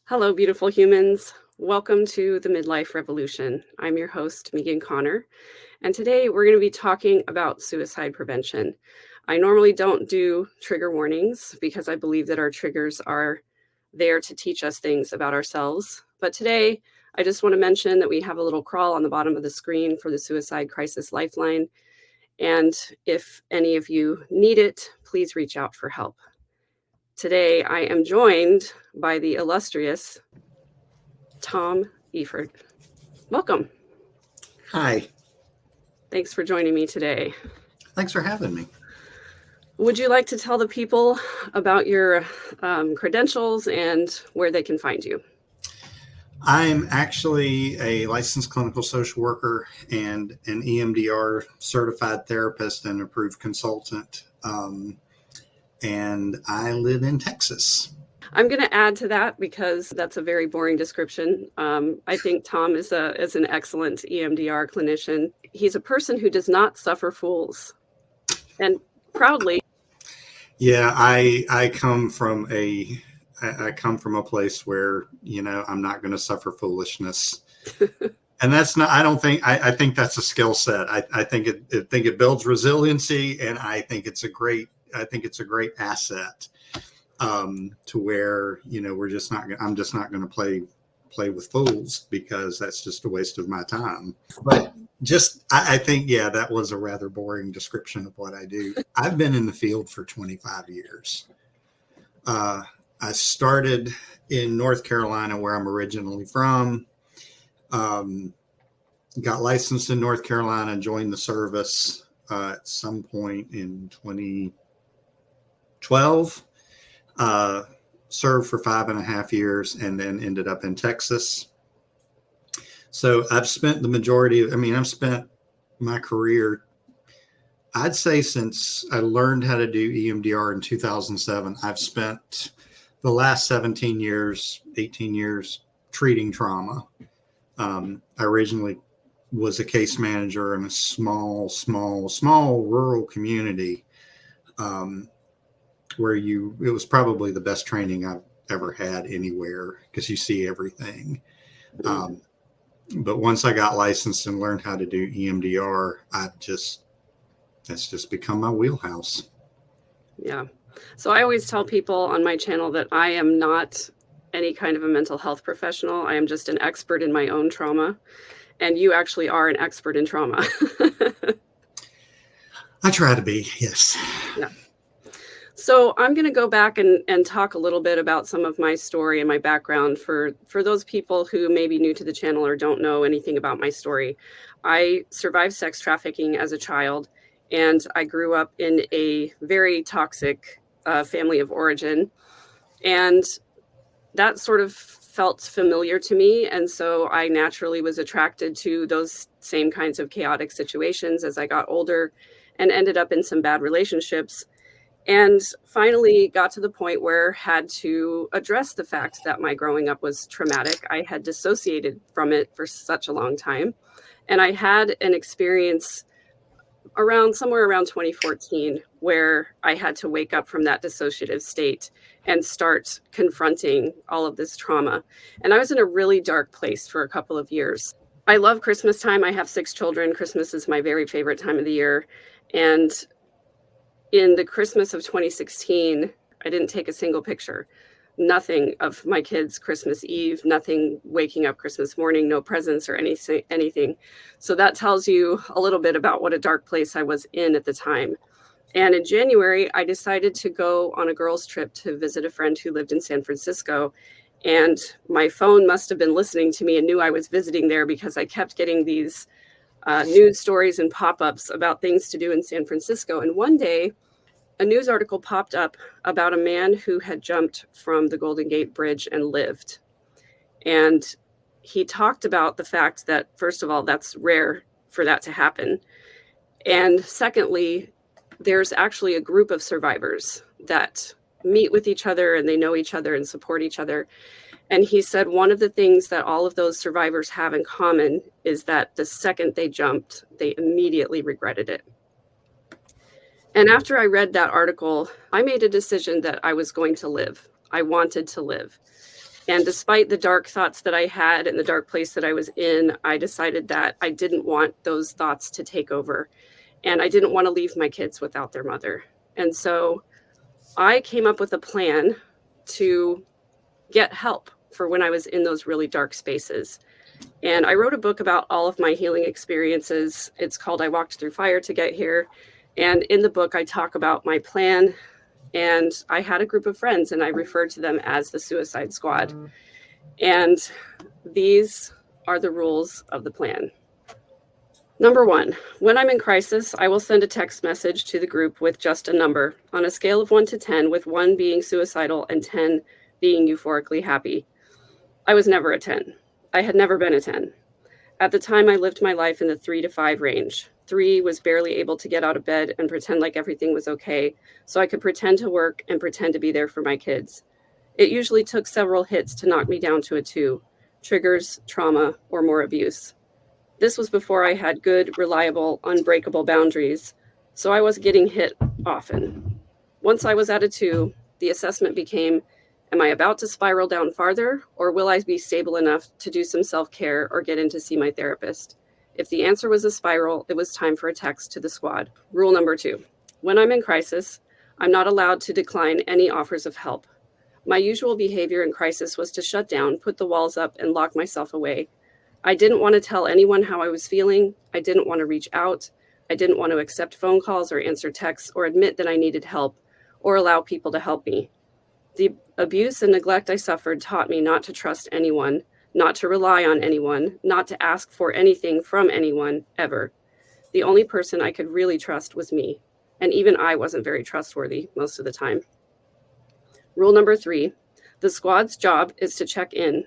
Hello, beautiful humans. Welcome to the Midlife Revolution. I'm your host, Megan Connor, and today we're going to be talking about suicide prevention. I normally don't do trigger warnings because I believe that our triggers are there to teach us things about ourselves. But today, I just want to mention that we have a little crawl on the bottom of the screen for the Suicide Crisis Lifeline. And if any of you need it, please reach out for help. Today, I am joined by the illustrious Tom Eford. Welcome. Hi. Thanks for joining me today. Thanks for having me. Would you like to tell the people about your credentials and where they can find you? I'm actually a licensed clinical social worker and an EMDR certified therapist and approved consultant. And I live in Texas. I'm going to add to that because that's a very boring description. I think Tom is an excellent EMDR clinician. He's a person who does not suffer fools, and proudly. Yeah, I come from a place where, I'm not going to suffer foolishness. And that's not, I think that's a skill set. I think it builds resiliency, and I think it's a great asset. To where, I'm just not going to play with fools, because that's just a waste of my time. But I think, that was a rather boring description of what I do. I've been in the field for 25 years. I started in North Carolina, where I'm originally from. Got licensed in North Carolina, joined the service at some point in 2012. Served for 5.5 years, and then ended up in Texas. So I've spent I've spent my career, I'd say, since I learned how to do EMDR in 2007, I've spent the last 18 years treating trauma. I originally was a case manager in a small rural community, where it was probably the best training I've ever had anywhere, because you see everything. But once I got licensed and learned how to do EMDR, that's just become my wheelhouse. Yeah. So I always tell people on my channel that I am not any kind of a mental health professional. I am just an expert in my own trauma. And you actually are an expert in trauma. I try to be, yes. Yeah. So I'm going to go back and talk a little bit about some of my story and my background for those people who may be new to the channel or don't know anything about my story. I survived sex trafficking as a child, and I grew up in a very toxic family of origin. And that sort of felt familiar to me. And so I naturally was attracted to those same kinds of chaotic situations as I got older, and ended up in some bad relationships. And finally got to the point where had to address the fact that my growing up was traumatic. I had dissociated from it for such a long time. And I had an experience somewhere around 2014 where I had to wake up from that dissociative state and start confronting all of this trauma. And I was in a really dark place for a couple of years. I love Christmas time. I have 6 children. Christmas is my very favorite time of the year. And in the Christmas of 2016, I didn't take a single picture. Nothing of my kids' Christmas Eve, nothing waking up Christmas morning, no presents or anything. So that tells you a little bit about what a dark place I was in at the time. And in January, I decided to go on a girls' trip to visit a friend who lived in San Francisco. And my phone must have been listening to me and knew I was visiting there, because I kept getting these news stories and pop-ups about things to do in San Francisco. And one day, a news article popped up about a man who had jumped from the Golden Gate Bridge and lived. And he talked about the fact that, first of all, that's rare for that to happen. And secondly, there's actually a group of survivors that meet with each other, and they know each other and support each other. And he said one of the things that all of those survivors have in common is that the second they jumped, they immediately regretted it. And after I read that article, I made a decision that I was going to live. I wanted to live. And despite the dark thoughts that I had and the dark place that I was in, I decided that I didn't want those thoughts to take over. And I didn't want to leave my kids without their mother. And so I came up with a plan to get help for when I was in those really dark spaces. And I wrote a book about all of my healing experiences. It's called I Walked Through Fire to Get Here. And in the book, I talk about my plan. And I had a group of friends, and I referred to them as the Suicide Squad. And these are the rules of the plan. Number 1, when I'm in crisis, I will send a text message to the group with just a number on a scale of 1 to 10, with 1 being suicidal and 10 being euphorically happy. I was never a 10. I had never been a 10. At the time, I lived my life in the 3 to 5 range. 3 was barely able to get out of bed and pretend like everything was okay, so I could pretend to work and pretend to be there for my kids. It usually took several hits to knock me down to a 2, triggers, trauma, or more abuse. This was before I had good, reliable, unbreakable boundaries, so I was getting hit often. Once I was at a 2, the assessment became, am I about to spiral down farther, or will I be stable enough to do some self-care or get in to see my therapist? If the answer was a spiral, it was time for a text to the squad. Rule number 2, when I'm in crisis, I'm not allowed to decline any offers of help. My usual behavior in crisis was to shut down, put the walls up, and lock myself away. I didn't want to tell anyone how I was feeling. I didn't want to reach out. I didn't want to accept phone calls or answer texts or admit that I needed help or allow people to help me. The abuse and neglect I suffered taught me not to trust anyone, not to rely on anyone, not to ask for anything from anyone, ever. The only person I could really trust was me, and even I wasn't very trustworthy most of the time. Rule number 3, the squad's job is to check in.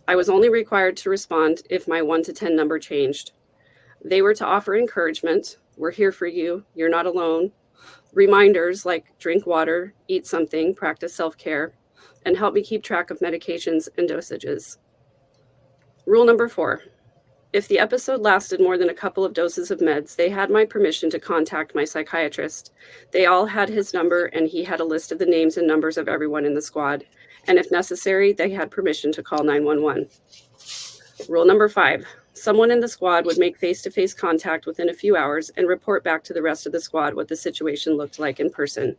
I was only required to respond if my 1 to 10 number changed. They were to offer encouragement, we're here for you, you're not alone, reminders like drink water, eat something, practice self-care, and help me keep track of medications and dosages. Rule number 4, if the episode lasted more than a couple of doses of meds, they had my permission to contact my psychiatrist. They all had his number, and he had a list of the names and numbers of everyone in the squad. And if necessary, they had permission to call 911. Rule number 5, someone in the squad would make face-to-face contact within a few hours and report back to the rest of the squad what the situation looked like in person.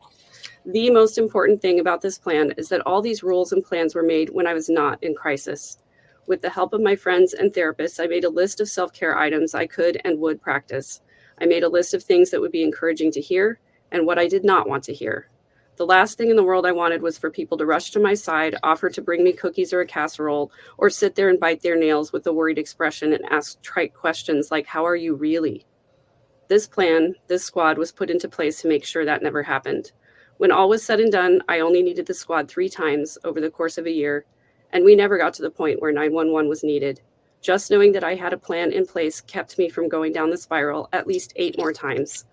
The most important thing about this plan is that all these rules and plans were made when I was not in crisis. With the help of my friends and therapists, I made a list of self-care items I could and would practice. I made a list of things that would be encouraging to hear and what I did not want to hear. The last thing in the world I wanted was for people to rush to my side, offer to bring me cookies or a casserole, or sit there and bite their nails with a worried expression and ask trite questions like, how are you really? This plan, this squad was put into place to make sure that never happened. When all was said and done, I only needed the squad 3 times over the course of a year, and we never got to the point where 911 was needed. Just knowing that I had a plan in place kept me from going down the spiral at least 8 more times.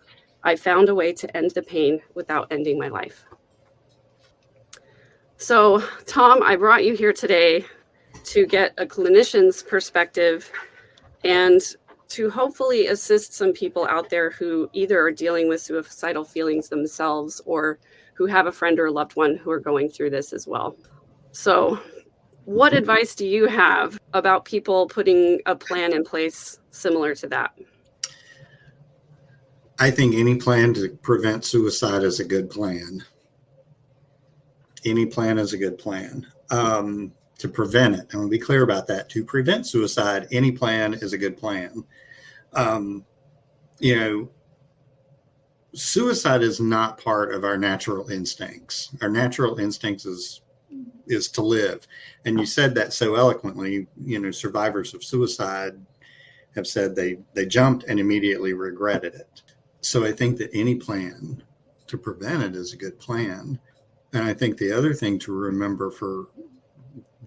I found a way to end the pain without ending my life. So, Tom, I brought you here today to get a clinician's perspective and to hopefully assist some people out there who either are dealing with suicidal feelings themselves or who have a friend or a loved one who are going through this as well. So, what advice do you have about people putting a plan in place similar to that? I think any plan to prevent suicide is a good plan. Any plan is a good plan. To prevent it, I want to be clear about that. To prevent suicide, any plan is a good plan. Suicide is not part of our natural instincts. Our natural instincts is to live. And you said that so eloquently. Survivors of suicide have said they jumped and immediately regretted it. So I think that any plan to prevent it is a good plan. And I think the other thing to remember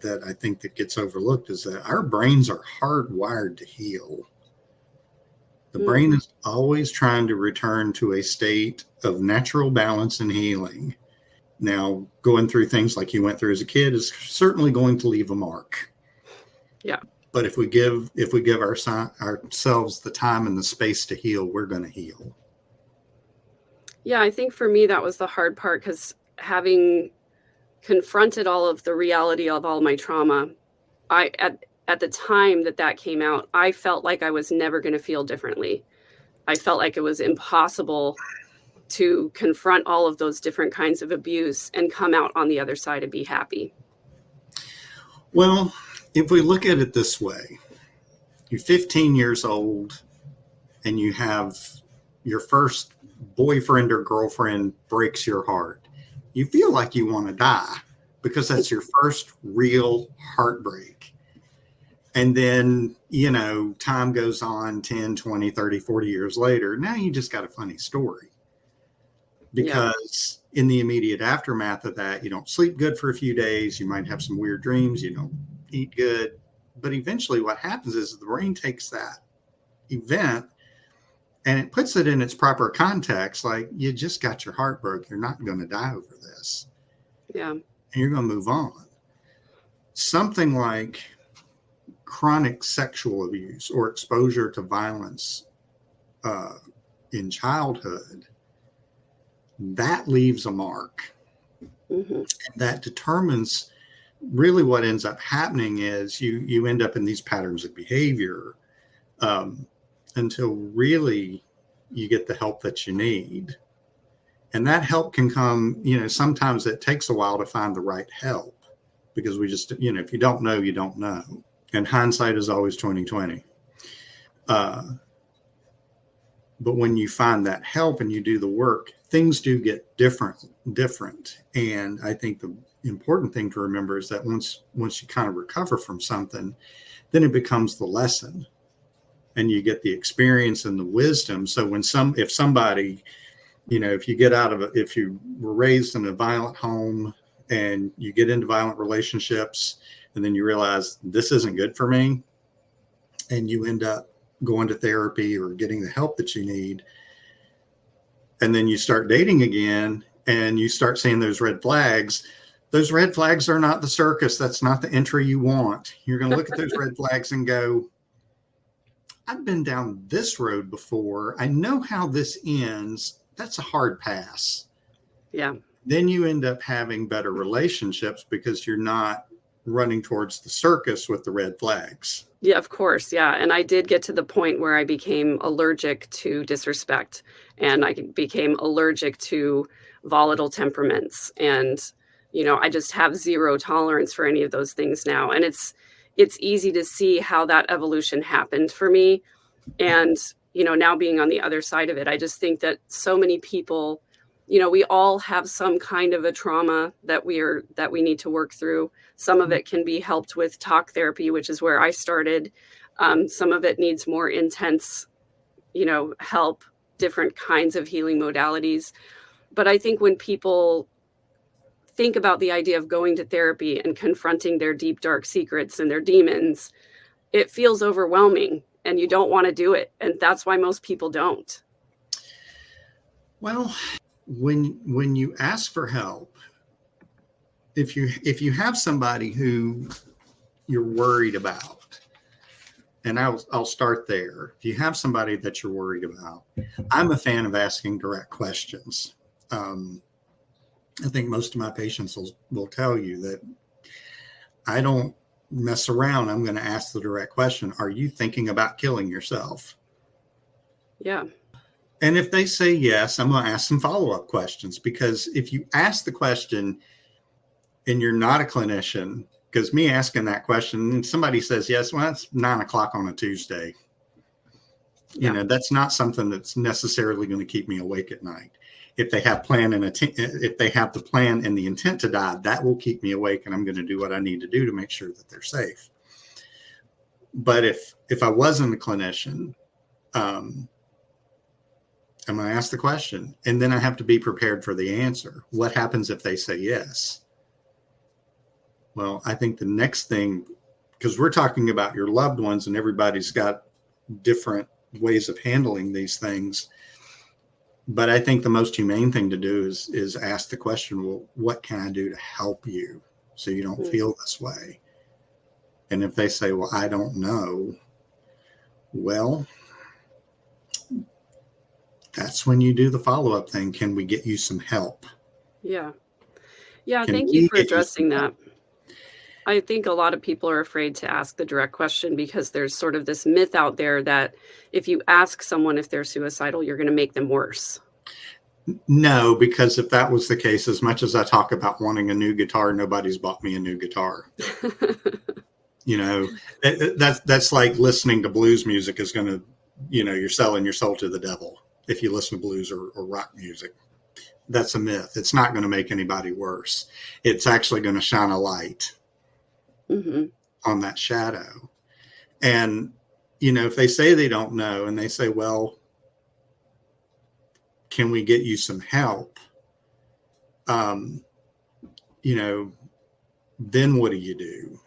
that I think that gets overlooked is that our brains are hardwired to heal. The brain is always trying to return to a state of natural balance and healing. Now, going through things like you went through as a kid is certainly going to leave a mark. Yeah. But if we give ourselves the time and the space to heal, we're going to heal. Yeah, I think for me that was the hard part, because having confronted all of the reality of all my trauma, I at the time that that came out, I felt like I was never going to feel differently. I felt like it was impossible to confront all of those different kinds of abuse and come out on the other side and be happy. Well, if we look at it this way, you're 15 years old and you have your first boyfriend or girlfriend breaks your heart. You feel like you want to die because that's your first real heartbreak. And then, time goes on 10, 20, 30, 40 years later. Now you just got a funny story. Because in the immediate aftermath of that, you don't sleep good for a few days. You might have some weird dreams. You don't eat good. But eventually what happens is the brain takes that event and it puts it in its proper context. Like, you just got your heart broke. You're not going to die over this. Yeah. And you're going to move on. Something like chronic sexual abuse or exposure to violence in childhood, that leaves a mark. Mm-hmm. And that determines really what ends up happening is you end up in these patterns of behavior until really you get the help that you need. And that help can come, sometimes it takes a while to find the right help because we just, if you don't know, you don't know. And hindsight is always 20/20. But when you find that help and you do the work, things do get different. And I think the important thing to remember is that once you kind of recover from something, then it becomes the lesson and you get the experience and the wisdom. So if somebody, if you get out of it, if you were raised in a violent home and you get into violent relationships and then you realize this isn't good for me and you end up going to therapy or getting the help that you need. And then you start dating again and you start seeing those red flags. Those red flags are not the circus. That's not the entry you want. You're going to look at those red flags and go, I've been down this road before. I know how this ends. That's a hard pass. Yeah. Then you end up having better relationships because you're not running towards the circus with the red flags. Yeah, of course. Yeah. And I did get to the point where I became allergic to disrespect and I became allergic to volatile temperaments. And, I just have zero tolerance for any of those things now. And it's easy to see how that evolution happened for me. And, now being on the other side of it, I just think that so many people, we all have some kind of a trauma that we need to work through. Some of it can be helped with talk therapy, which is where I started. Some of it needs more intense, help, different kinds of healing modalities. But I think when people think about the idea of going to therapy and confronting their deep, dark secrets and their demons, it feels overwhelming and you don't want to do it. And that's why most people don't. Well, when you ask for help, if you have somebody who you're worried about, and I'll start there. If you have somebody that you're worried about, I'm a fan of asking direct questions. I think most of my patients will tell you that I don't mess around. I'm going to ask the direct question. Are you thinking about killing yourself? Yeah. And if they say yes, I'm going to ask some follow-up questions, because if you ask the question and you're not a clinician, because me asking that question and somebody says yes, well, that's 9:00 on a Tuesday. That's not something that's necessarily going to keep me awake at night. If they have if they have the plan and the intent to die, that will keep me awake, and I'm going to do what I need to do to make sure that they're safe. But if I wasn't a clinician, I'm going to ask the question, and then I have to be prepared for the answer. What happens if they say yes? Well, I think the next thing, because we're talking about your loved ones and everybody's got different ways of handling these things. But I think the most humane thing to do is ask the question, well, what can I do to help you so you don't feel this way? And if they say, well, I don't know, well, that's when you do the follow-up thing. Can we get you some help? Yeah. Yeah, Can thank you we for get you some addressing help? that. I think a lot of people are afraid to ask the direct question because there's sort of this myth out there that if you ask someone if they're suicidal, you're going to make them worse. No, because if that was the case, as much as I talk about wanting a new guitar, nobody's bought me a new guitar. You know, that's like listening to blues music is going to, you're selling your soul to the devil if you listen to blues or rock music. That's a myth. It's not going to make anybody worse. It's actually going to shine a light Mhm. on that shadow. And, if they say they don't know and they say, well, can we get you some help? Um, you know, then what do you do?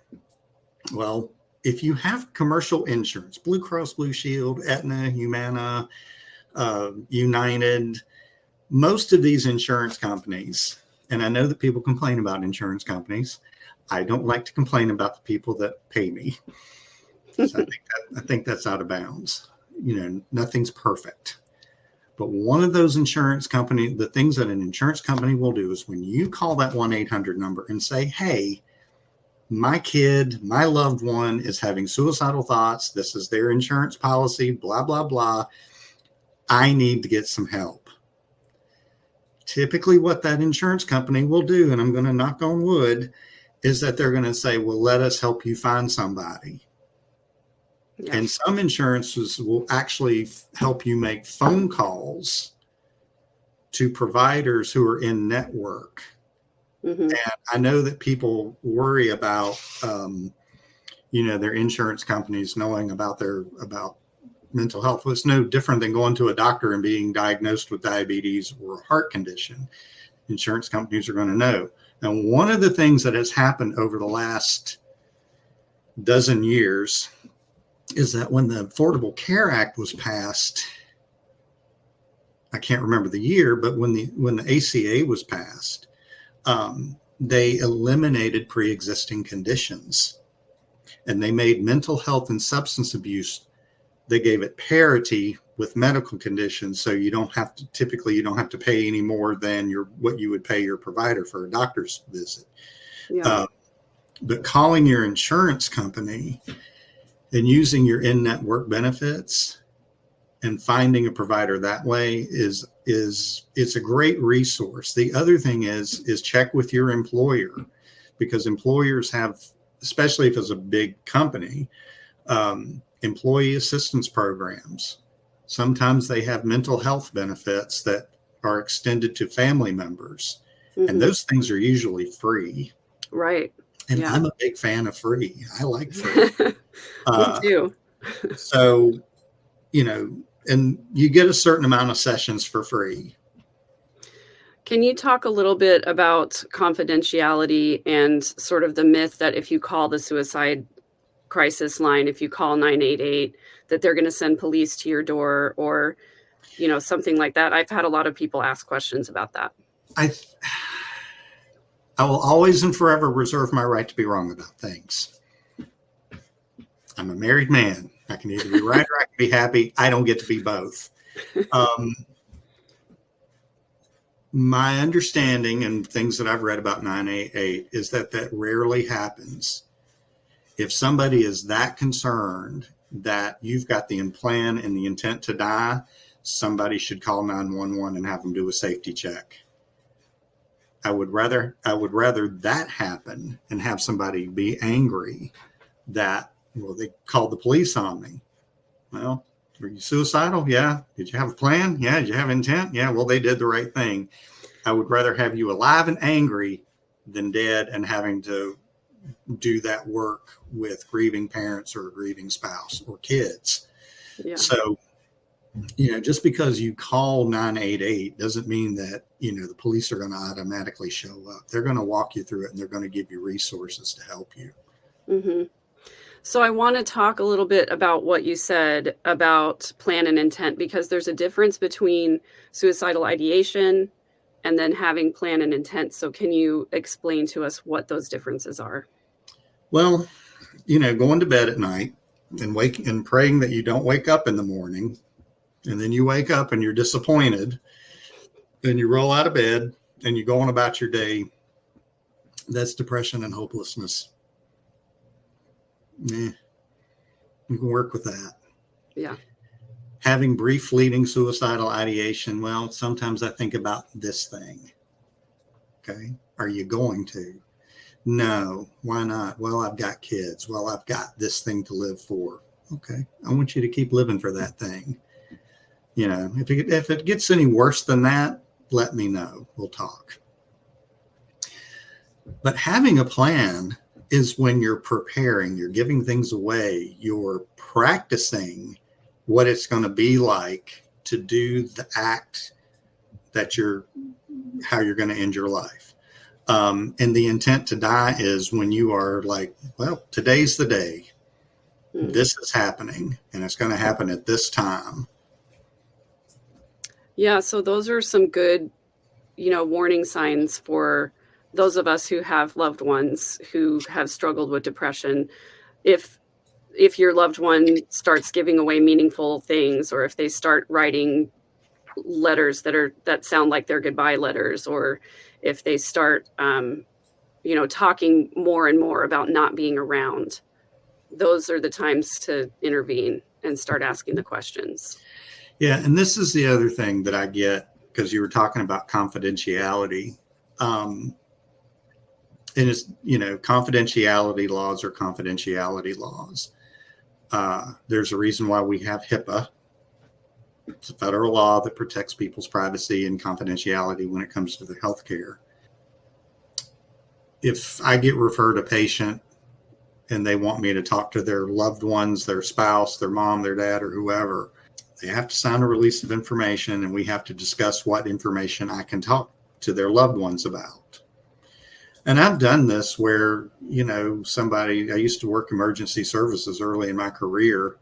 Well, if you have commercial insurance, Blue Cross Blue Shield, Aetna, Humana, United, most of these insurance companies, and I know that people complain about insurance companies. I don't like to complain about the people that pay me. So I think that's out of bounds. Nothing's perfect. But one of those insurance company, the things that an insurance company will do is when you call that 1-800 number and say, hey, my kid, my loved one is having suicidal thoughts. This is their insurance policy, blah, blah, blah. I need to get some help. Typically, what that insurance company will do, and I'm going to knock on wood, is that they're going to say, well, let us help you find somebody. Yeah. And some insurances will actually help you make phone calls to providers who are in network. Mhm. And I know that people worry about, their insurance companies knowing about about mental health. Well, it's no different than going to a doctor and being diagnosed with diabetes or a heart condition. Insurance companies are going to know. And one of the things that has happened over the last dozen years is that when the Affordable Care Act was passed, I can't remember the year, but when the ACA was passed, they eliminated pre-existing conditions, and they made mental health and substance abuse. They gave it parity with medical conditions, so you don't have to pay any more than what you would pay your provider for a doctor's visit. Yeah. But calling your insurance company and using your in-network benefits and finding a provider that way it's a great resource. The other thing is check with your employer, because employers have, especially if it's a big company, employee assistance programs. Sometimes they have mental health benefits that are extended to family members, and Mhm. those things are usually free. Right. And Yeah. I'm a big fan of free. I like free. Me Uh, too. so, and you get a certain amount of sessions for free. Can you talk a little bit about confidentiality and sort of the myth that if you call the suicide crisis line, if you call 988, that they're gonna send police to your door or, something like that? I've had a lot of people ask questions about that. I I will always and forever reserve my right to be wrong about things. I'm a married man. I can either be right or I can be happy. I don't get to be both. Um, my understanding and things that I've read about 988 is that rarely happens. If somebody is that concerned that you've got the plan and the intent to die, somebody should call 911 and have them do a safety check. I would rather that happen and have somebody be angry that, well, they called the police on me. Well, were you suicidal? Yeah. Did you have a plan? Yeah. Did you have intent? Yeah. Well, they did the right thing. I would rather have you alive and angry than dead and having to do that work with grieving parents or a grieving spouse or kids. Yeah. So, just because you call 988 doesn't mean that, the police are going to automatically show up. They're going to walk you through it and they're going to give you resources to help you. Mhm. So I wanna talk a little bit about what you said about plan and intent, because there's a difference between suicidal ideation and then having plan and intent. So can you explain to us what those differences are? Well, going to bed at night and praying that you don't wake up in the morning, and then you wake up and you're disappointed, then you roll out of bed and you go on about your day That's depression and hopelessness. We can work with that. Yeah. Having brief fleeting suicidal ideation. Well, sometimes I think about this thing. Okay. Are you going to? No. Why not? Well, I've got kids. Well, I've got this thing to live for. Okay. I want you to keep living for that thing. You know, if it gets any worse than that, let me know. We'll talk. But having a plan is when you're preparing, you're giving things away, you're practicing what it's going to be like to do the act that how you're going to end your life. And the intent to die is when you are like, well, today's the day. This is happening, and it's going to happen at this time. Yeah. So those are some good, warning signs for those of us who have loved ones who have struggled with depression. If your loved one starts giving away meaningful things, or if they start writing letters that sound like their goodbye letters, or if they start, talking more and more about not being around, those are the times to intervene and start asking the questions. Yeah. And this is the other thing that I get, because you were talking about confidentiality. And it's, confidentiality laws are confidentiality laws. There's a reason why we have HIPAA. It's a federal law that protects people's privacy and confidentiality when it comes to their healthcare. If I get referred a patient and they want me to talk to their loved ones, their spouse, their mom, their dad, or whoever, they have to sign a release of information, and we have to discuss what information I can talk to their loved ones about. And I've done this where, I used to work emergency services early in my career,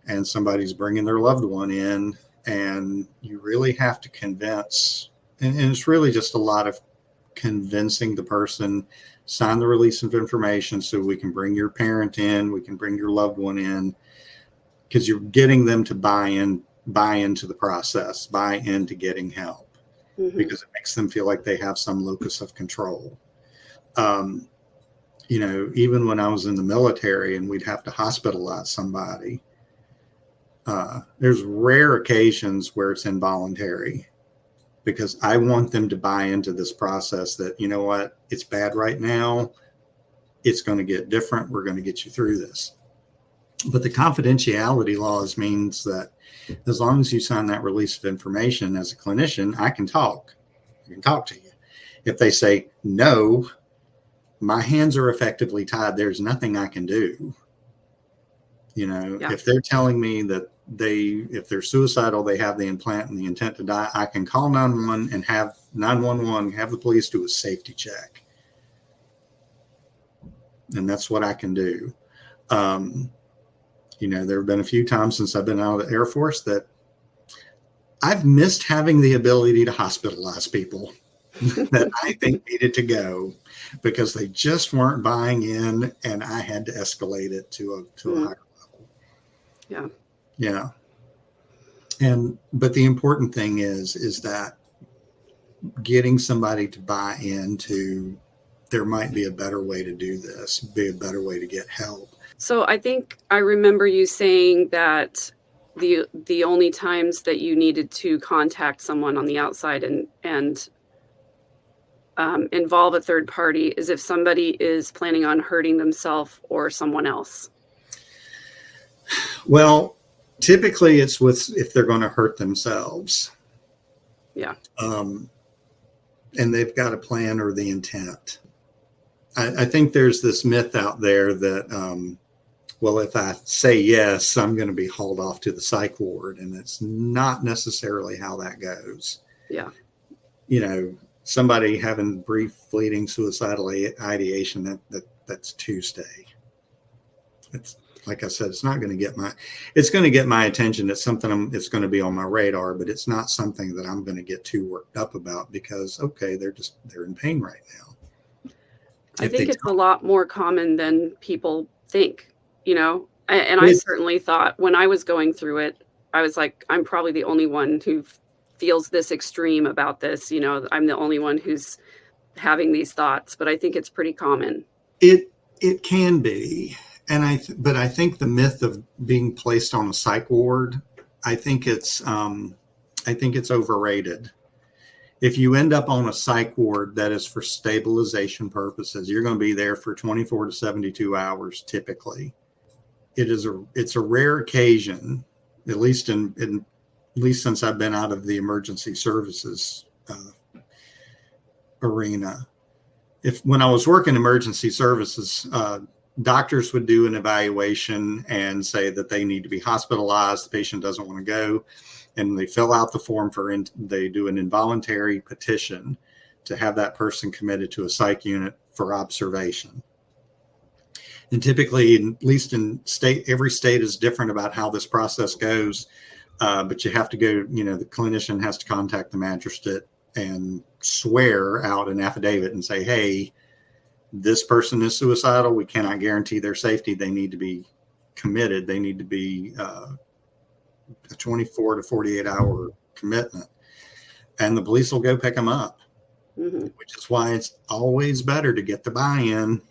and somebody's bringing their loved one in, and you really have to convince, and it's really just a lot of convincing the person, sign the release of information so we can bring your parent in, we can bring your loved one in, because you're getting them to buy into the process, buy into getting help, because it makes them feel like they have some locus of control. Even when I was in the military and we'd have to hospitalize somebody, there's rare occasions where it's involuntary, because I want them to buy into this process that, you know what, it's bad right now. It's going to get different. We're going to get you through this. But the confidentiality laws means that as long as you sign that release of information as a clinician, I can talk. I can talk to you. If they say no, my hands are effectively tied. There's nothing I can do. If they're telling me that if they're suicidal, they have the implant and the intent to die, I can call 911 and have 911 have the police do a safety check. And that's what I can do. There have been a few times since I've been out of the Air Force that I've missed having the ability to hospitalize people that I think needed to go, because they just weren't buying in, and I had to escalate it to a higher level. Yeah. Yeah. But the important thing is that getting somebody to buy into, there might be a better way to do this, be a better way to get help. So I think I remember you saying that the only times that you needed to contact someone on the outside and involve a third party is if somebody is planning on hurting themselves or someone else. Well, typically it's if they're going to hurt themselves. Yeah. And they've got a plan or the intent. I think there's this myth out there that, if I say yes, I'm going to be hauled off to the psych ward. And it's not necessarily how that goes. Yeah. Somebody having brief fleeting suicidal ideation, that's Tuesday. It's like I said, it's going to get my attention. It's something it's going to be on my radar, but it's not something that I'm going to get too worked up about, because, okay, they're in pain right now. I think it's a lot more common than people think, and I certainly thought when I was going through it, I was like, I'm probably the only one who feels this extreme about this. I'm the only one who's having these thoughts, but I think it's pretty common. It can be, and but I think the myth of being placed on a psych ward, I think it's overrated. If you end up on a psych ward that is for stabilization purposes, you're going to be there for 24 to 72 hours typically. It's a rare occasion, at least at least since I've been out of the emergency services arena. When I was working emergency services, doctors would do an evaluation and say that they need to be hospitalized. The patient doesn't want to go, and they fill out the form they do an involuntary petition to have that person committed to a psych unit for observation. And typically, at least in every state is different about how this process goes. But you have to go, the clinician has to contact the magistrate and swear out an affidavit and say, hey, this person is suicidal. We cannot guarantee their safety. They need to be committed. They need to be a 24 to 48 hour commitment. And the police will go pick them up, which is why it's always better to get the buy-in,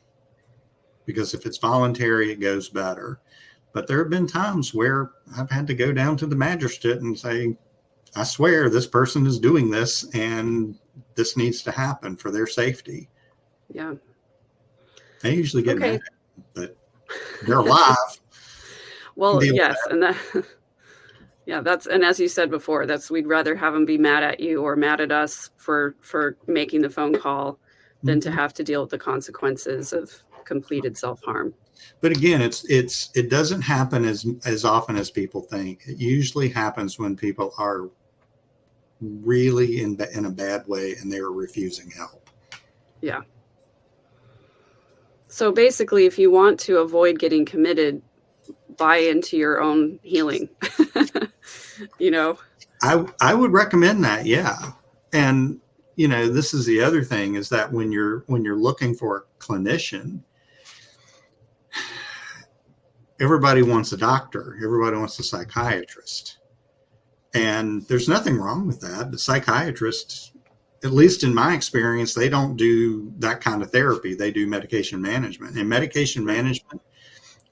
because if it's voluntary, it goes better. But there have been times where I've had to go down to the magistrate and say, I swear this person is doing this and this needs to happen for their safety. Yeah. They usually get mad, but they're alive. Well, yes. And and as you said before, we'd rather have them be mad at you or mad at us for making the phone call than to have to deal with the consequences of completed self-harm. But again, it doesn't happen as often as people think. It usually happens when people are really in a bad way and they're refusing help. Yeah. So basically, if you want to avoid getting committed, buy into your own healing. I would recommend that. Yeah. And this is the other thing, is that when you're looking for a clinician, everybody wants a doctor. Everybody wants a psychiatrist. And there's nothing wrong with that. The psychiatrists, at least in my experience, they don't do that kind of therapy. They do medication management. And medication management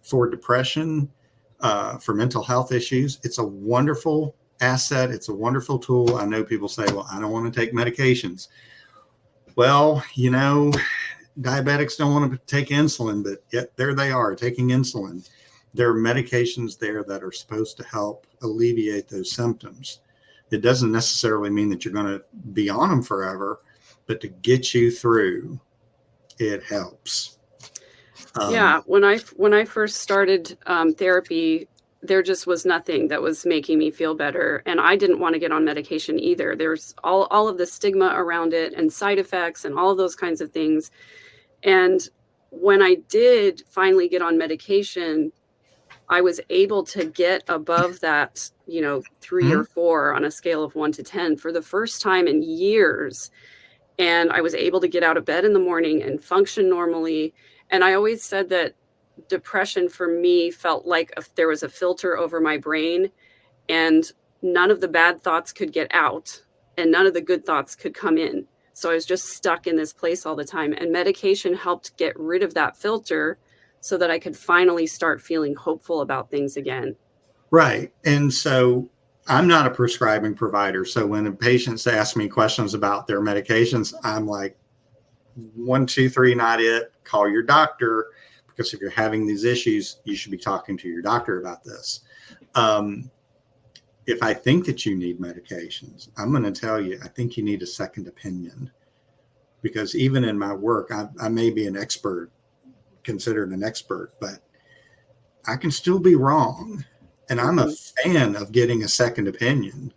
for depression, for mental health issues, it's a wonderful asset. It's a wonderful tool. I know people say, well, I don't want to take medications. Well, diabetics don't want to take insulin, but yet there they are taking insulin. There are medications there that are supposed to help alleviate those symptoms. It doesn't necessarily mean that you're going to be on them forever, but to get you through, it helps. Yeah. When I first started therapy, there just was nothing that was making me feel better. And I didn't want to get on medication either. There's all of the stigma around it and side effects and all of those kinds of things. And when I did finally get on medication, I was able to get above that, 3 or 4 on a scale of 1 to 10 for the first time in years. And I was able to get out of bed in the morning and function normally. And I always said that depression for me felt like there was a filter over my brain, and none of the bad thoughts could get out and none of the good thoughts could come in. So I was just stuck in this place all the time. And medication helped get rid of that filter so that I could finally start feeling hopeful about things again. Right. And so I'm not a prescribing provider. So when patients ask me questions about their medications, I'm like, 1, 2, 3, not it. Call your doctor, because if you're having these issues, you should be talking to your doctor about this. If I think that you need medications, I'm going to tell you, I think you need a second opinion, because even in my work, I may be considered an expert, but I can still be wrong. And I'm a fan of getting a second opinion.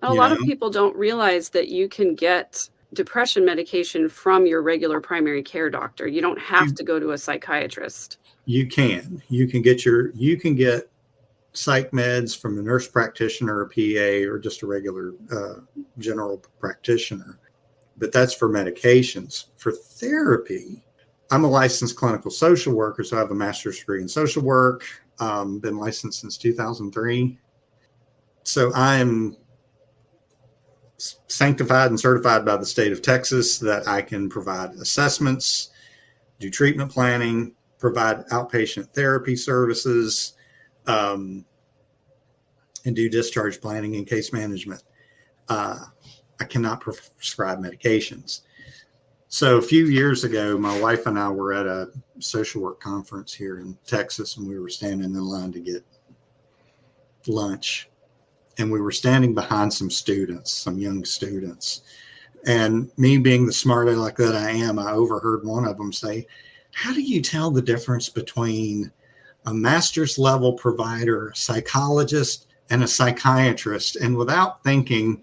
A lot of people don't realize that you can get depression medication from your regular primary care doctor. You don't have to go to a psychiatrist. You can get psych meds from a nurse practitioner, a PA, or just a regular general practitioner. But that's for medications. For therapy, I'm a licensed clinical social worker, so I have a master's degree in social work. Been licensed since 2003. So I'm sanctified and certified by the state of Texas that I can provide assessments, do treatment planning, provide outpatient therapy services, and do discharge planning and case management. I cannot prescribe medications. So a few years ago, my wife and I were at a social work conference here in Texas, and we were standing in line to get lunch. And we were standing behind some students, some young students. And me being the smart aleck that I am, I overheard one of them say, "How do you tell the difference between a master's level provider, psychologist, and a psychiatrist?" And without thinking,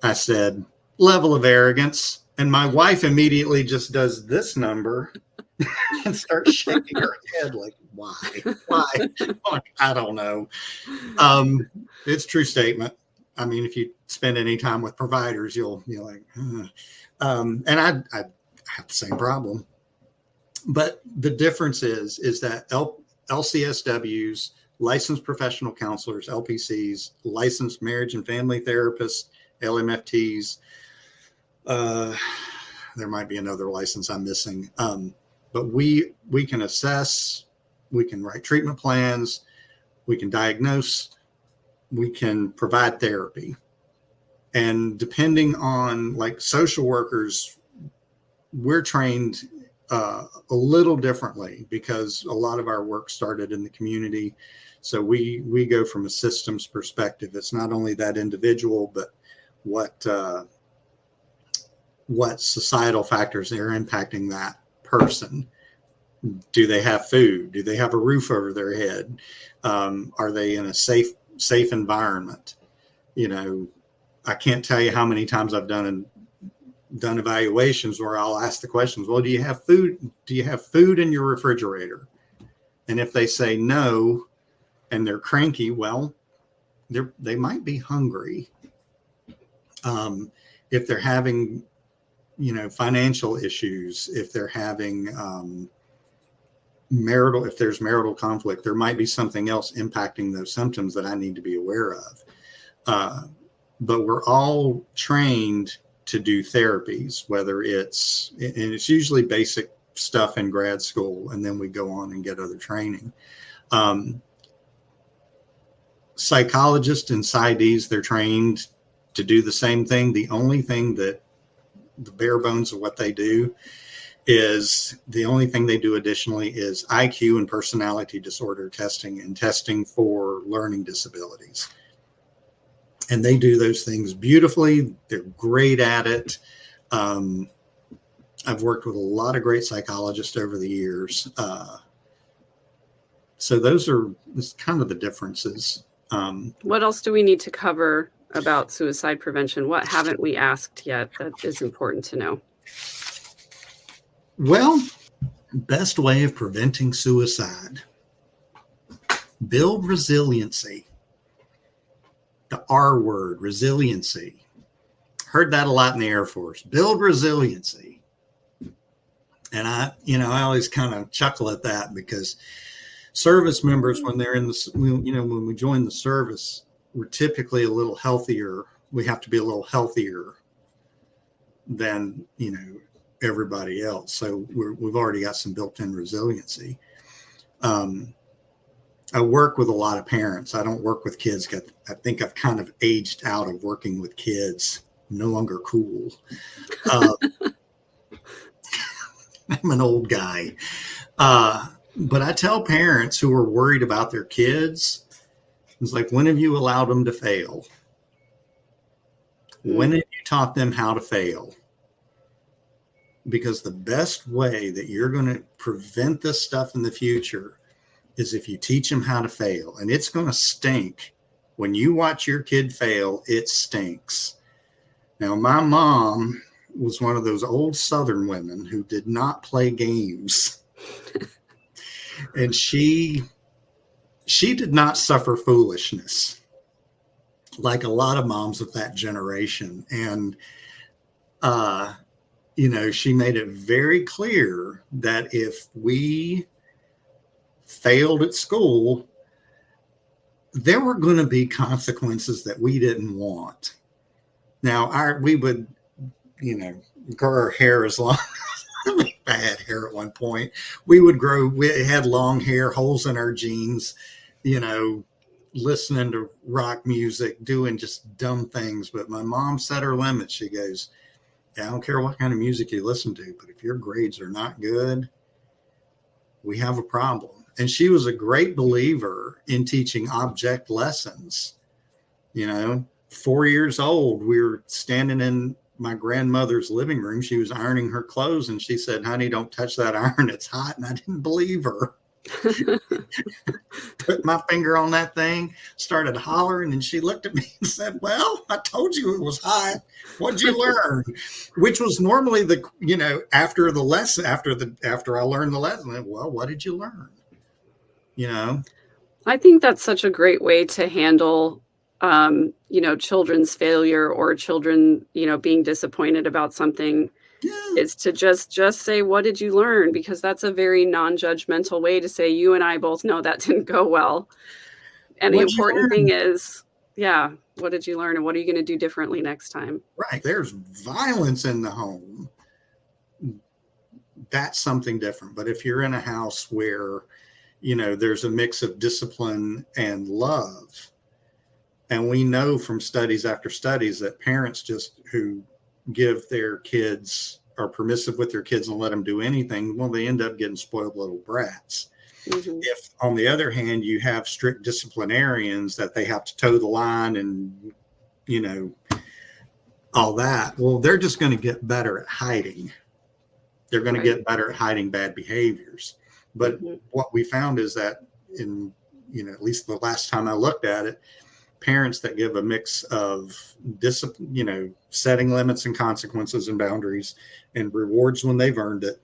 I said, "Level of arrogance." And my wife immediately just does this number and starts shaking her head like, why? Like, I don't know. It's a true statement. I mean, if you spend any time with providers, you're like, and I have the same problem. But the difference is that LCSWs, licensed professional counselors, LPCs, licensed marriage and family therapists, LMFTs, there might be another license I'm missing. But we can assess, we can write treatment plans, we can diagnose, we can provide therapy. And depending on, like, social workers, we're trained a little differently because a lot of our work started in the community. So we go from a systems perspective. It's not only that individual, but what societal factors are impacting that person. Do they have food? Do they have a roof over their head? Are they in a safe environment? I can't tell you how many times I've done evaluations where I'll ask the questions, well, do you have food? Do you have food in your refrigerator? And if they say no, and they're cranky, well, they might be hungry. If they're having, financial issues, if they're having if there's marital conflict, there might be something else impacting those symptoms that I need to be aware of. But we're all trained to do therapies, and it's usually basic stuff in grad school, and then we go on and get other training. Psychologists and PsyDs, they're trained to do the same thing. The only thing that the bare bones of what they do is additionally is IQ and personality disorder testing and testing for learning disabilities. And they do those things beautifully. They're great at it. I've worked with a lot of great psychologists over the years. So those are kind of the differences. What else do we need to cover about suicide prevention? What haven't we asked yet that is important to know? Well, best way of preventing suicide: build resiliency. The R word, resiliency. Heard that a lot in the Air Force. Build resiliency. And I always kind of chuckle at that because service members, when they're when we join the service, we're typically a little healthier. We have to be a little healthier than, everybody else. So we've already got some built-in resiliency. I work with a lot of parents. I don't work with kids. I think I've kind of aged out of working with kids. I'm no longer cool. I'm an old guy. But I tell parents who are worried about their kids, it's like, when have you allowed them to fail? When have you taught them how to fail? Because the best way that you're going to prevent this stuff in the future is if you teach them how to fail. And it's going to stink. When you watch your kid fail, it stinks. Now, my mom was one of those old Southern women who did not play games. And she did not suffer foolishness like a lot of moms of that generation. And, she made it very clear that if we failed at school, there were going to be consequences that we didn't want. Now, we would, grow our hair as long. I had hair at one point. We had long hair, holes in our jeans, you know, listening to rock music, doing just dumb things. But my mom set her limits. She goes, "Yeah, I don't care what kind of music you listen to, but if your grades are not good, we have a problem." And she was a great believer in teaching object lessons. 4 years old, we were standing in my grandmother's living room. She was ironing her clothes and she said, "Honey, don't touch that iron. It's hot." And I didn't believe her. Put my finger on that thing, started hollering, and she looked at me and said, "Well, I told you it was hot. What'd you learn?" Which was normally after the lesson, after I learned the lesson, "Well, what did you learn?" I think that's such a great way to handle, children's failure or children, being disappointed about something, Yeah. is to just say, "What did you learn?" Because that's a very non-judgmental way to say, "You and I both know that didn't go well." And the What'd you important thing learn? is, yeah, what did you learn and what are you going to do differently next time? Right. There's violence in the home. That's something different. But if you're in a house where, there's a mix of discipline and love, and we know from studies after studies that parents just who give their kids, are permissive with their kids and let them do anything, well, they end up getting spoiled little brats. Mm-hmm. If, on the other hand, you have strict disciplinarians that they have to toe the line and, all that, well, they're just going to get better at hiding. They're going to get better at hiding bad behaviors. But what we found is that in, at least the last time I looked at it, parents that give a mix of discipline, setting limits and consequences and boundaries and rewards when they've earned it,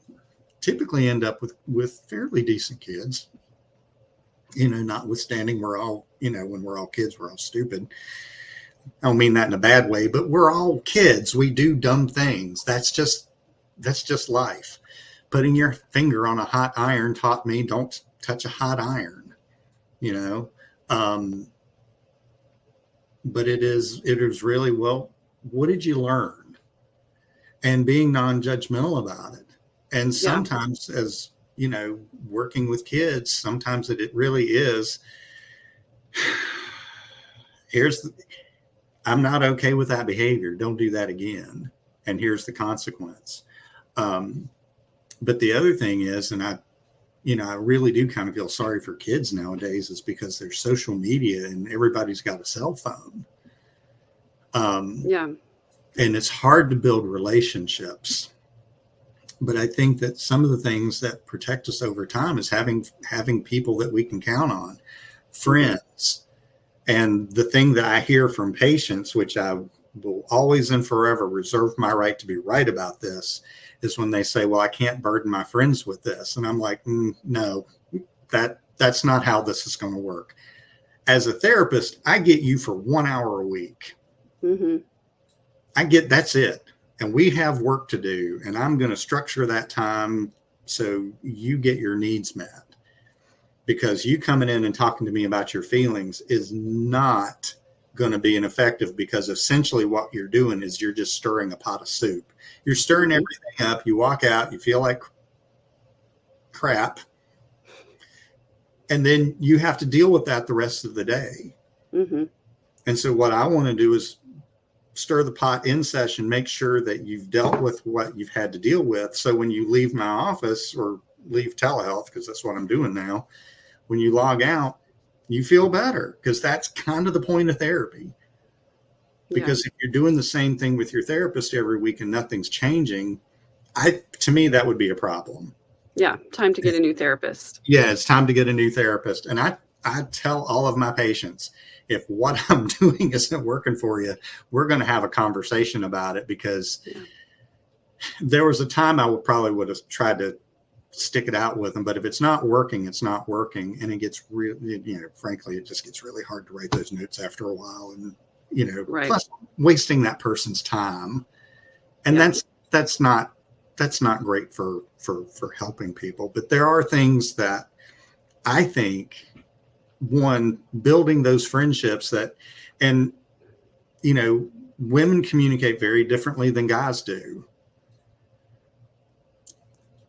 typically end up with fairly decent kids. Notwithstanding we're all, when we're all kids, we're all stupid. I don't mean that in a bad way, but we're all kids. We do dumb things. That's just life. Putting your finger on a hot iron taught me don't touch a hot iron, but it is really, well, what did you learn? And being non-judgmental about it. And sometimes, as working with kids, sometimes it really is, I'm not okay with that behavior. Don't do that again. And here's the consequence. But the other thing is, and I really do kind of feel sorry for kids nowadays, is because there's social media and everybody's got a cell phone. And it's hard to build relationships. But I think that some of the things that protect us over time is having people that we can count on, friends. And the thing that I hear from patients, which I will always and forever reserve my right to be right about this, is when they say, "Well, I can't burden my friends with this." And I'm like, no, that's not how this is going to work. As a therapist, I get you for 1 hour a week. That's it. And we have work to do. And I'm going to structure that time so you get your needs met. Because you coming in and talking to me about your feelings is not going to be ineffective, because essentially what you're doing is you're just stirring a pot of soup. You're stirring everything up. You walk out, you feel like crap. And then you have to deal with that the rest of the day. And so what I want to do is stir the pot in session, make sure that you've dealt with what you've had to deal with. So when you leave my office or leave telehealth, because that's what I'm doing now, when you log out, you feel better, because that's kind of the point of therapy. Because if you're doing the same thing with your therapist every week and nothing's changing, to me, that would be a problem. Yeah. Time to get a new therapist. Yeah. It's time to get a new therapist. And I tell all of my patients, if what I'm doing isn't working for you, we're going to have a conversation about it, because there was a time I would have tried to stick it out with them, but if it's not working, it's not working. And it gets really, frankly, it just gets really hard to write those notes after a while. And, plus wasting that person's time. And that's not great for helping people. But there are things that I think one, building those friendships and, women communicate very differently than guys do.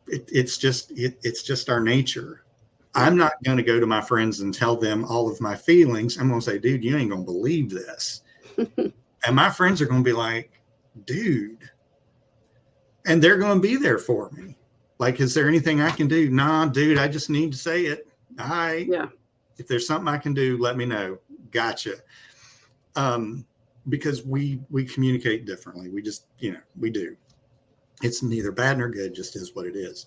It's just our nature. I'm not going to go to my friends and tell them all of my feelings. I'm going to say, dude, you ain't going to believe this. And my friends are going to be like, dude, and they're going to be there for me. Like, is there anything I can do? Nah, dude, I just need to say it. All right. Yeah. If there's something I can do, let me know. Gotcha. Because we communicate differently. We just, we do. It's neither bad nor good, just is what it is.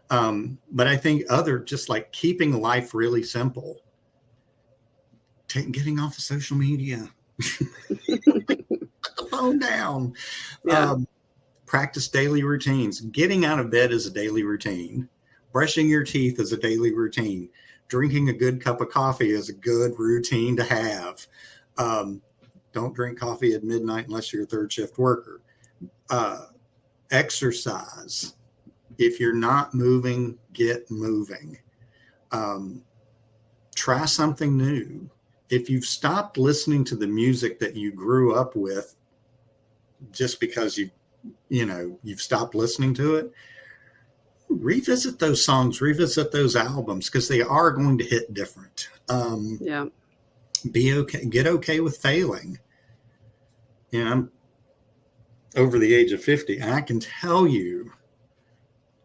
But I think just like keeping life really simple, getting off of social media, put the phone down, Yeah. Practice daily routines. Getting out of bed is a daily routine. Brushing your teeth is a daily routine. Drinking a good cup of coffee is a good routine to have. Don't drink coffee at midnight unless you're a third shift worker. Exercise. If you're not moving, get moving. Try something new. If you've stopped listening to the music that you grew up with just because you've stopped listening to it, revisit those songs, revisit those albums, because they are going to hit different. Yeah. Be okay. Get okay with failing. I'm over the age of 50, and I can tell you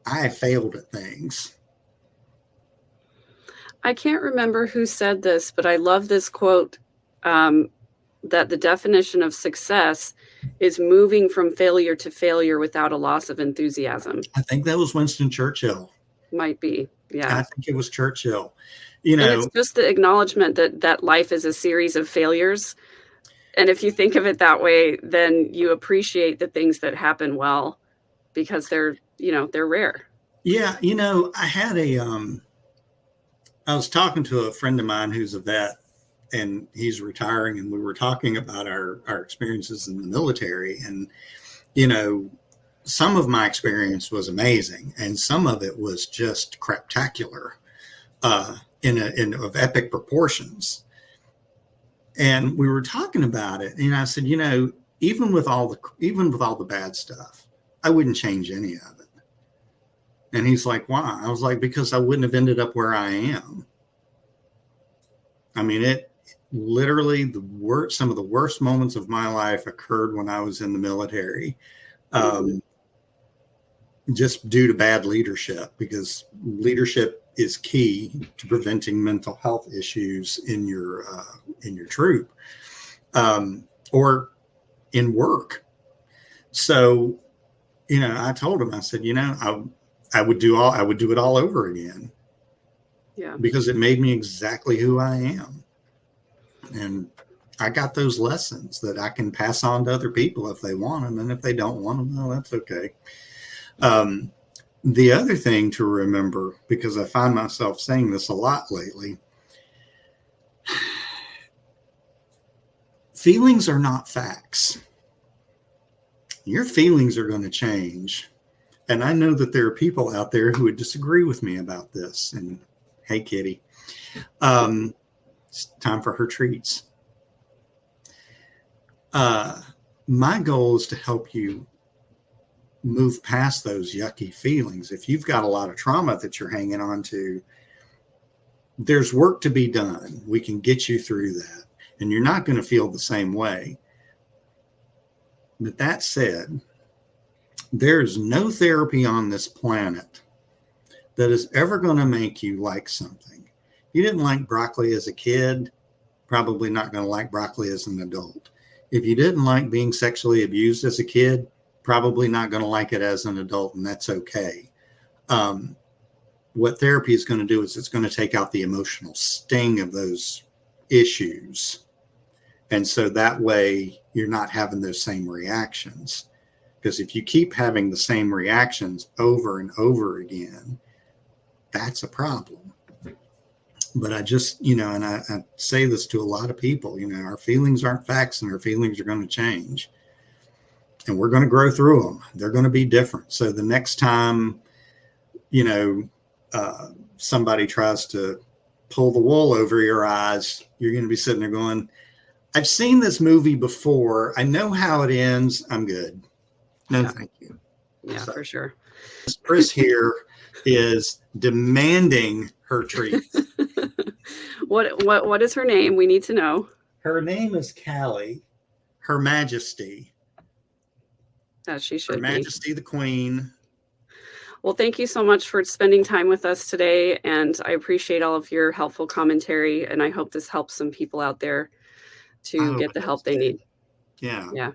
I failed at things. I can't remember who said this, but I love this quote, that the definition of success is moving from failure to failure without a loss of enthusiasm. I think that was Winston Churchill. Might be. Yeah. I think it was Churchill. And it's just the acknowledgement that life is a series of failures. And if you think of it that way, then you appreciate the things that happen well, because they're rare. Yeah. I was talking to a friend of mine who's a vet, and he's retiring, and we were talking about our experiences in the military. And, some of my experience was amazing, and some of it was just craptacular, of epic proportions. And we were talking about it, and I said, even with all the bad stuff, I wouldn't change any of it. And he's like, why? I was like, because I wouldn't have ended up where I am. I mean, it literally, some of the worst moments of my life occurred when I was in the military, just due to bad leadership, because leadership is key to preventing mental health issues in your troop, or in work. So, I told him, I said, I would do it all over again. Yeah. Because it made me exactly who I am. And I got those lessons that I can pass on to other people if they want them. And if they don't want them, well, that's okay. The other thing to remember, because I find myself saying this a lot lately, feelings are not facts. Your feelings are going to change. And I know that there are people out there who would disagree with me about this. And hey, kitty, it's time for her treats. My goal is to help you move past those yucky feelings. If you've got a lot of trauma that you're hanging on to, there's work to be done. We can get you through that, and you're not going to feel the same way. But that said, there's no therapy on this planet that is ever going to make you like something. You didn't like broccoli as a kid, probably not going to like broccoli as an adult. If you didn't like being sexually abused as a kid, probably not going to like it as an adult, and that's okay. What therapy is going to do is it's going to take out the emotional sting of those issues. And so that way you're not having those same reactions. Because if you keep having the same reactions over and over again, that's a problem. But I just, and I say this to a lot of people, our feelings aren't facts, and our feelings are going to change. And we're going to grow through them. They're going to be different. So the next time, somebody tries to pull the wool over your eyes. You're going to be sitting there going, I've seen this movie before. I know how it ends. I'm good. No, Yeah. thank you. Yeah, So, for sure. Chris here is demanding her treat. What is her name? We need to know. Her name is Callie, Her Majesty. As she Her should be. Majesty the Queen. Well, thank you so much for spending time with us today, and I appreciate all of your helpful commentary, and I hope this helps some people out there to I hope get it the help does they too. need. Yeah. Yeah.